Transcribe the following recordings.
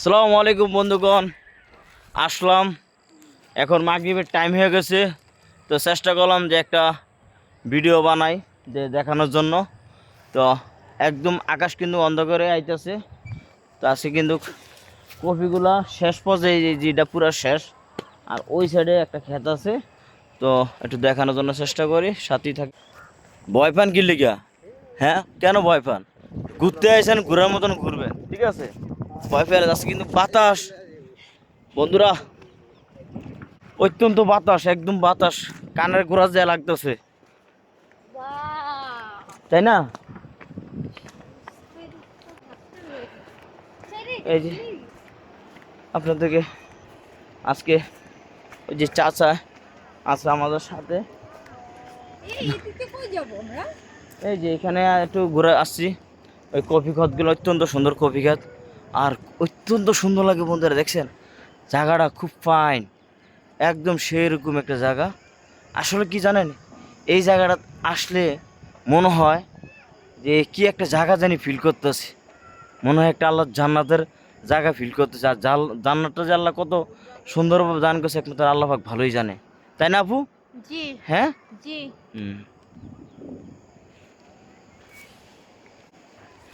আসসালামু আলাইকুম বন্ধুগণ, আসলাম। এখন মাগরিবের টাইম হয়ে গেছে, তো চেষ্টা করলাম যে একটা ভিডিও বানাই যে দেখানোর জন্য। তো একদম আকাশ কিন্তু অন্ধকারে আইতেছে। তো আজকে কিন্তু কপিগুলা শেষ পর্যায়ে যেটা পুরো শেষ, আর ওই সাইডে একটা ক্ষেত আছে। তো একটু দেখানোর জন্য চেষ্টা করি, সাথেই থাক। ভয় পান কি লিগা? হ্যাঁ, কেন ভয় পান? ঘুরতে আসেন, ঘোরার মতন ঘুরবেন, ঠিক আছে? ভয় পেয়ে যাচ্ছে কিন্তু বাতাস বন্ধুরা, অত্যন্ত বাতাস, একদম বাতাস কানের গোড়া যায় লাগতেছে, তাই না? এই যে আপনাদেরকে আজকে ওই যে চাচা আছে আমাদের সাথে, এই যে এখানে একটু ঘুরে আসছি। ওই কফি ক্ষেতগুলো অত্যন্ত সুন্দর কফি ক্ষেত, আর অত্যন্ত সুন্দর লাগে বন্ধুরা। দেখছেন জায়গাটা খুব ফাইন, একদম সেরকম একটা জায়গা। আসলে কি জানেন, এই জায়গাটা আসলে মনে হয় যে কি একটা জায়গা জানি ফিল করতেছি, মনে হয় একটা আল্লাহ জান্নাতের জায়গা ফিল করতেছে। আর জান্নাতটা যে আল্লাহ কত সুন্দরভাবে দান করছে একমাত্র আল্লাহ পাক ভালোই জানে, তাই না আপু? জি হ্যাঁ। জি।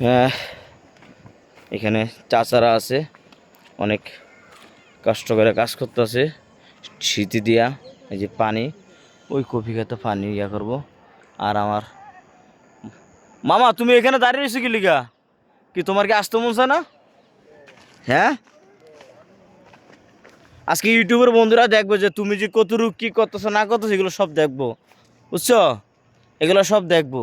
হ্যাঁ, এখানে চাচারা আছে, অনেক কষ্ট করে কাজ করতেছে শীতি দিয়া। এই যে পানি, ওই কফি খেতে পানি ইয়া করবো। আর আমার মামা, তুমি এখানে দাঁড়িয়ে রয়েছো কি লিগা? কি তোমার কি আসতে মন চায় না? হ্যাঁ, আজকে ইউটিউবের বন্ধুরা দেখবো যে তুমি যে কতটুকু কি করতেছো না করতেছো, এগুলো সব দেখবো, বুঝছো? এগুলো সব দেখবো।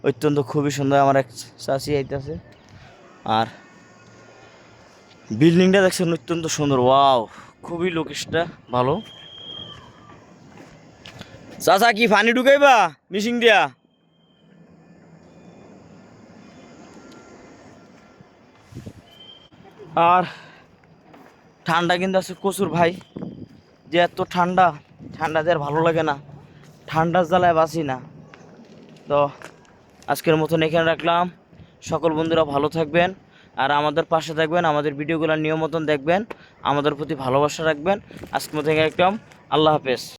অত্যন্ত খুবই সুন্দর আমার এক চাষি আইতেছে। আর বিল্ডিংটা দেখছেন অত্যন্ত সুন্দর, ওয়াও, খুবই লোকেশটা ভালো। চাচা কি পানি ঢুকাইবা মিশিং দিয়া? আর ঠান্ডা কিন্তু আছে প্রচুর ভাই, যে এত ঠান্ডা, ঠান্ডাতে আর ভালো লাগে না, ঠান্ডার জ্বালায় বাঁচি না। তো আজকের মতন এখানে রাখলাম। সকল বন্ধুরা ভালো থাকবেন, আর আমাদের পাশে থাকবেন, আমাদের ভিডিওগুলো নিয়ম মতন দেখবেন, আমাদের প্রতি ভালোবাসা রাখবেন। আজকের মতো এখানে রাখলাম। আল্লাহ হাফেজ।